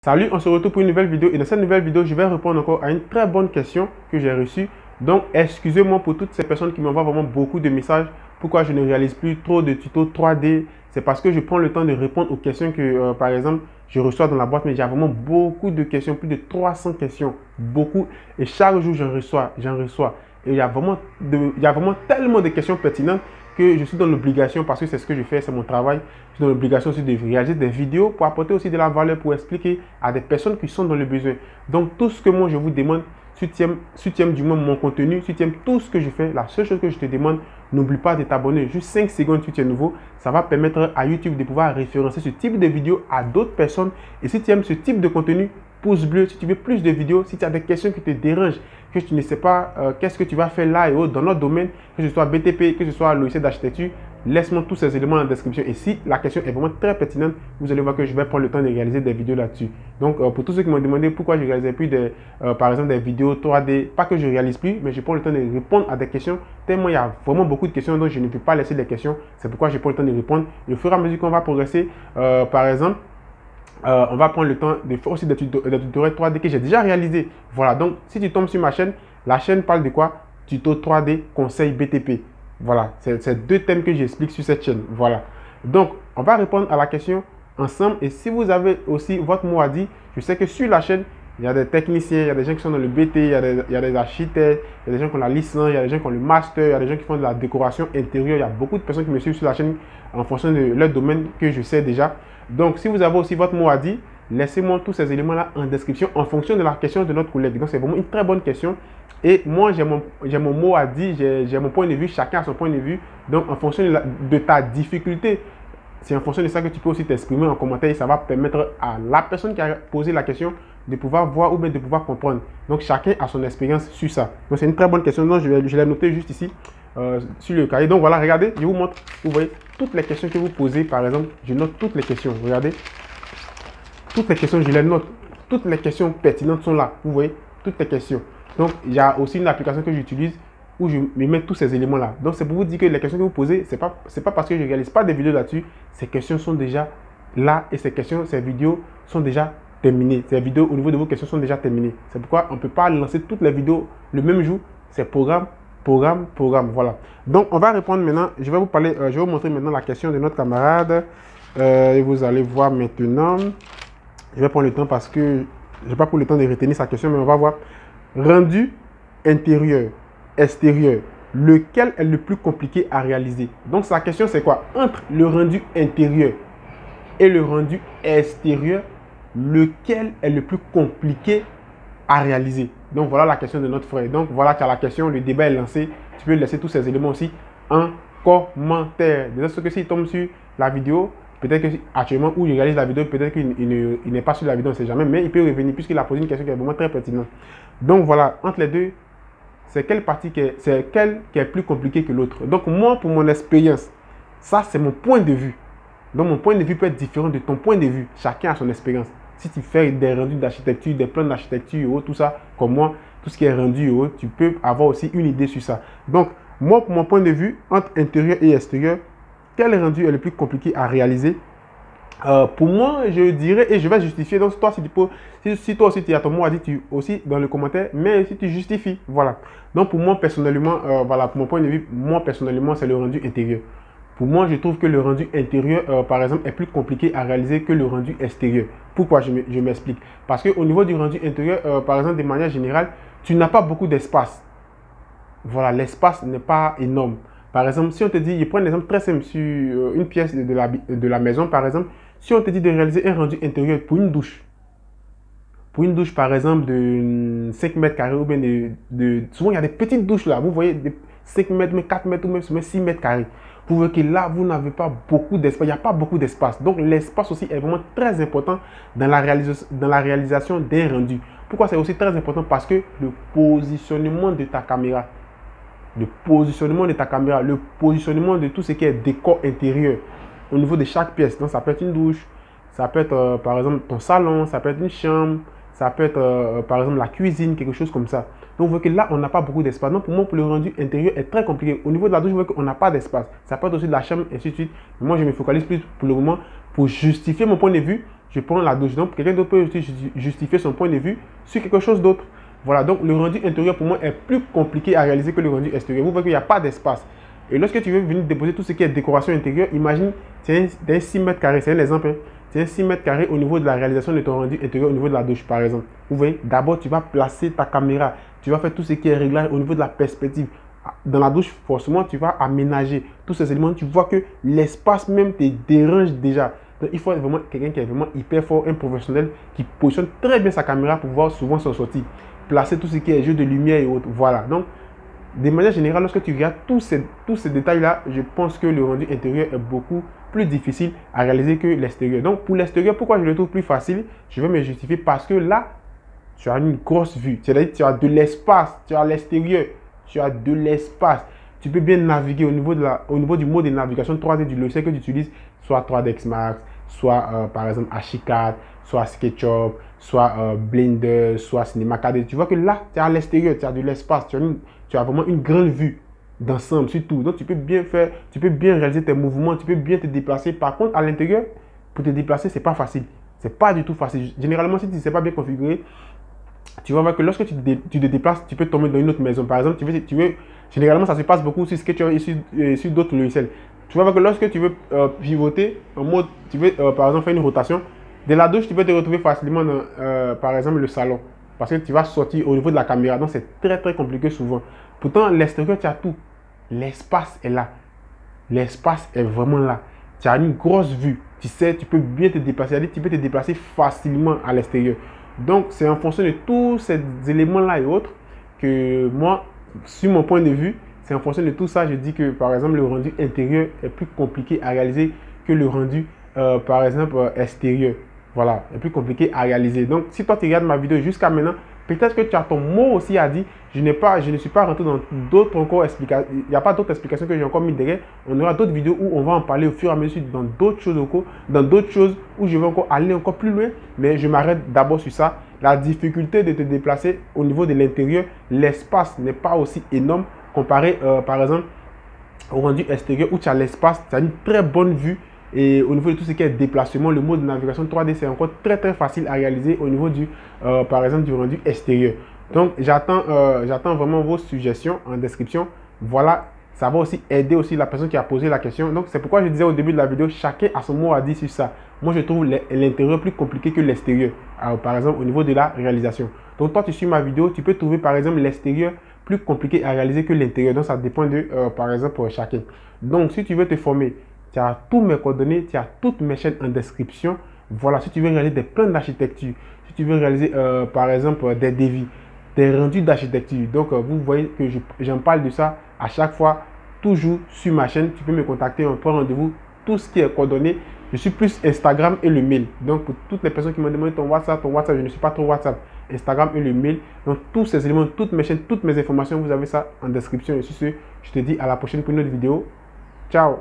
Salut, on se retrouve pour une nouvelle vidéo et dans cette nouvelle vidéo, je vais répondre encore à une très bonne question que j'ai reçue. Donc, excusez-moi pour toutes ces personnes qui m'envoient vraiment beaucoup de messages. Pourquoi je ne réalise plus trop de tutos 3D? C'est parce que je prends le temps de répondre aux questions que, par exemple, je reçois dans la boîte. Mais j'ai vraiment beaucoup de questions, plus de 300 questions, beaucoup. Et chaque jour, j'en reçois. Et il y a vraiment tellement de questions pertinentes que je suis dans l'obligation, parce que c'est ce que je fais, c'est mon travail, je suis dans l'obligation aussi de réaliser des vidéos pour apporter aussi de la valeur, pour expliquer à des personnes qui sont dans le besoin. Donc tout ce que moi je vous demande, si tu aimes du moins mon contenu, si tu aimes tout ce que je fais, la seule chose que je te demande, n'oublie pas de t'abonner. Juste 5 secondes si tu es nouveau, ça va permettre à YouTube de pouvoir référencer ce type de vidéo à d'autres personnes. Et si tu aimes ce type de contenu, pouce bleu. Si tu veux plus de vidéos, si tu as des questions qui te dérangent, que tu ne sais pas qu'est-ce que tu vas faire là et autres dans notre domaine, que ce soit BTP, que ce soit logiciel d'architecture, laisse-moi tous ces éléments en description. Et si la question est vraiment très pertinente, vous allez voir que je vais prendre le temps de réaliser des vidéos là-dessus. Donc, pour tous ceux qui m'ont demandé pourquoi je ne réalisais plus, par exemple, des vidéos 3D, pas que je ne réalise plus, mais je prends le temps de répondre à des questions. Tellement il y a vraiment beaucoup de questions, donc je ne peux pas laisser les questions. C'est pourquoi je prends le temps de répondre. Et au fur et à mesure qu'on va progresser, par exemple, on va prendre le temps de faire aussi des tutoriels 3D que j'ai déjà réalisé. Voilà, donc si tu tombes sur ma chaîne, la chaîne parle de quoi? Tuto 3D, conseil BTP. Voilà, c'est deux thèmes que j'explique sur cette chaîne. Voilà, donc on va répondre à la question ensemble. Et si vous avez aussi votre mot à dire, je sais que sur la chaîne, il y a des techniciens, il y a des gens qui sont dans le BT, il y a des architectes, il y a des gens qui ont la licence, il y a des gens qui ont le master, il y a des gens qui font de la décoration intérieure. Il y a beaucoup de personnes qui me suivent sur la chaîne en fonction de leur domaine que je sais déjà. Donc, si vous avez aussi votre mot à dire, laissez-moi tous ces éléments-là en description en fonction de la question de notre collègue. Donc, c'est vraiment une très bonne question. Et moi, j'ai mon mot à dire, j'ai mon point de vue, chacun a son point de vue. Donc, en fonction de ta difficulté, c'est en fonction de ça que tu peux aussi t'exprimer en commentaire. Et ça va permettre à la personne qui a posé la question de pouvoir voir ou bien de pouvoir comprendre. Donc, chacun a son expérience sur ça. Donc, c'est une très bonne question. Donc, je l'ai noté juste ici sur le cahier. Donc, voilà, regardez, je vous montre. Vous voyez, toutes les questions que vous posez, par exemple, je note toutes les questions. Regardez. Toutes les questions, je les note. Toutes les questions pertinentes sont là. Vous voyez, toutes les questions. Donc, il y a aussi une application que j'utilise où je me mets tous ces éléments-là. Donc, c'est pour vous dire que les questions que vous posez, ce n'est pas parce que je ne réalise pas des vidéos là-dessus. Ces questions sont déjà là et ces vidéos sont déjà terminées. Ces vidéos au niveau de vos questions sont déjà terminées. C'est pourquoi on ne peut pas lancer toutes les vidéos le même jour. C'est programme. Voilà. Donc, on va répondre maintenant. Je vais vous montrer maintenant la question de notre camarade. Et vous allez voir maintenant. Je vais prendre le temps parce que je n'ai pas pris le temps de retenir sa question, mais on va voir. Rendu intérieur, extérieur, lequel est le plus compliqué à réaliser? Donc, sa question, c'est quoi? Entre le rendu intérieur et le rendu extérieur, lequel est le plus compliqué à réaliser? Donc, voilà la question de notre frère. Donc, voilà tu as la question, le débat est lancé. Tu peux laisser tous ces éléments aussi en commentaire. Déjà, ce que s'il tombe sur la vidéo, peut-être que actuellement où il réalise la vidéo, peut-être qu'il n'est pas sur la vidéo, on ne sait jamais, mais il peut revenir puisqu'il a posé une question qui est vraiment très pertinente. Donc, voilà, entre les deux, c'est quelle partie qui est plus compliquée que l'autre? Donc, moi, pour mon expérience, ça, c'est mon point de vue. Donc, mon point de vue peut être différent de ton point de vue. Chacun a son expérience. Si tu fais des rendus d'architecture, des plans d'architecture, tout ça, comme moi, tout ce qui est rendu, tu peux avoir aussi une idée sur ça. Donc, moi, pour mon point de vue, entre intérieur et extérieur, quel rendu est le plus compliqué à réaliser? Pour moi, je dirais, et je vais justifier. Donc, toi, si toi aussi tu as ton mot à dire, tu aussi dans le commentaire, mais si tu justifies, voilà. Donc, pour moi, personnellement, voilà, pour mon point de vue, moi, personnellement, c'est le rendu intérieur. Pour moi, je trouve que le rendu intérieur, par exemple, est plus compliqué à réaliser que le rendu extérieur. Pourquoi? Je m'explique. Parce qu'au niveau du rendu intérieur, par exemple, de manière générale, tu n'as pas beaucoup d'espace. Voilà, l'espace n'est pas énorme. Par exemple, si on te dit, je prends un exemple très simple sur une pièce de la maison, par exemple, si on te dit de réaliser un rendu intérieur pour une douche, par exemple, de 5 mètres carrés ou bien souvent, il y a des petites douches là, vous voyez, de 5 mètres, 4 mètres ou même 6 mètres carrés. Vous voyez que là, vous n'avez pas beaucoup d'espace, il n'y a pas beaucoup d'espace. Donc, l'espace aussi est vraiment très important dans la réalisation d'un rendu. Pourquoi c'est aussi très important? Parce que le positionnement de ta caméra, le positionnement de tout ce qui est décor intérieur au niveau de chaque pièce. Donc, ça peut être une douche, ça peut être par exemple ton salon, ça peut être une chambre, ça peut être par exemple la cuisine, quelque chose comme ça. Donc, vous voyez que là, on n'a pas beaucoup d'espace. Donc, pour moi, pour le rendu intérieur est très compliqué. Au niveau de la douche, vous voyez qu'on n'a pas d'espace. Ça peut être aussi de la chambre, et ainsi de suite. Mais moi, je me focalise plus pour le moment pour justifier mon point de vue je prends la douche. Donc, quelqu'un d'autre peut aussi justifier son point de vue sur quelque chose d'autre. Voilà, donc le rendu intérieur pour moi est plus compliqué à réaliser que le rendu extérieur. Vous voyez qu'il n'y a pas d'espace. Et lorsque tu veux venir déposer tout ce qui est décoration intérieure, imagine, c'est un 6 mètres carrés, c'est un exemple. Hein. C'est un 6 mètres carrés au niveau de la réalisation de ton rendu intérieur, au niveau de la douche, par exemple. Vous voyez, d'abord, tu vas placer ta caméra, tu vas faire tout ce qui est réglage au niveau de la perspective. Dans la douche, forcément, tu vas aménager tous ces éléments. Tu vois que l'espace même te dérange déjà. Donc, il faut être vraiment quelqu'un qui est vraiment hyper fort, un professionnel qui positionne très bien sa caméra pour pouvoir souvent s'en sortir. Placer tout ce qui est jeu de lumière et autres. Voilà. Donc, de manière générale, lorsque tu regardes tous ces détails-là, je pense que le rendu intérieur est beaucoup plus difficile à réaliser que l'extérieur. Donc, pour l'extérieur, pourquoi je le trouve plus facile? Je vais me justifier parce que là, tu as une grosse vue. C'est-à-dire que tu as de l'espace, tu as l'extérieur, tu as de l'espace. Tu peux bien naviguer au niveau du mode de navigation 3D du logiciel que tu utilises, soit 3ds Max, soit par exemple H4, soit SketchUp, soit Blender, soit Cinema 4D. Tu vois que là, tu es à l'extérieur, tu as de l'espace, tu as vraiment une grande vue d'ensemble sur tout. Donc, tu peux bien réaliser tes mouvements, tu peux bien te déplacer. Par contre, à l'intérieur, pour te déplacer, c'est pas facile. C'est pas du tout facile. Généralement, si tu ne sais pas bien configurer, tu vas voir que lorsque tu te déplaces, tu peux tomber dans une autre maison. Par exemple, généralement, ça se passe beaucoup sur SketchUp et sur d'autres logiciels. Tu vas voir que lorsque tu veux pivoter en mode, tu veux par exemple faire une rotation, de la douche, tu peux te retrouver facilement dans, par exemple, le salon. Parce que tu vas sortir au niveau de la caméra. Donc, c'est très, très compliqué souvent. Pourtant, l'extérieur, tu as tout. L'espace est là. L'espace est vraiment là. Tu as une grosse vue. Tu sais, tu peux bien te déplacer. Tu peux te déplacer facilement à l'extérieur. Donc, c'est en fonction de tous ces éléments-là et autres que moi, sur mon point de vue, c'est en fonction de tout ça, je dis que, par exemple, le rendu intérieur est plus compliqué à réaliser que le rendu, par exemple, extérieur. Voilà, est plus compliqué à réaliser. Donc, si toi, tu regardes ma vidéo jusqu'à maintenant, peut-être que tu as ton mot aussi à dire. Je ne suis pas rentré dans d'autres encore explications. Il n'y a pas d'autres explications que j'ai encore mis derrière. On aura d'autres vidéos où on va en parler au fur et à mesure dans d'autres choses où je vais encore aller encore plus loin. Mais je m'arrête d'abord sur ça. La difficulté de te déplacer au niveau de l'intérieur, l'espace n'est pas aussi énorme comparé, par exemple, au rendu extérieur où tu as l'espace, tu as une très bonne vue. Et au niveau de tout ce qui est déplacement, le mode de navigation 3D, c'est encore très très facile à réaliser au niveau par exemple, du rendu extérieur. Donc, j'attends vraiment vos suggestions en description. Voilà, ça va aussi aider aussi la personne qui a posé la question. Donc, c'est pourquoi je disais au début de la vidéo, chacun a son mot à dire sur ça. Moi, je trouve l'intérieur plus compliqué que l'extérieur, par exemple, au niveau de la réalisation. Donc, toi, tu suis ma vidéo, tu peux trouver, par exemple, l'extérieur plus compliqué à réaliser que l'intérieur. Donc, ça dépend de, par exemple, chacun. Donc, si tu veux te former, tu as tous mes coordonnées, tu as toutes mes chaînes en description. Voilà, si tu veux réaliser des plans d'architecture, si tu veux réaliser, par exemple, des devis, des rendus d'architecture. Donc, vous voyez que j'en parle de ça à chaque fois, toujours sur ma chaîne. Tu peux me contacter, on prend rendez-vous, tout ce qui est coordonné. Je suis plus Instagram et le mail. Donc, pour toutes les personnes qui m'ont demandé ton WhatsApp, je ne suis pas trop WhatsApp. Instagram et le mail. Donc, tous ces éléments, toutes mes chaînes, toutes mes informations, vous avez ça en description. Et sur ce, je te dis à la prochaine pour une autre vidéo. Ciao!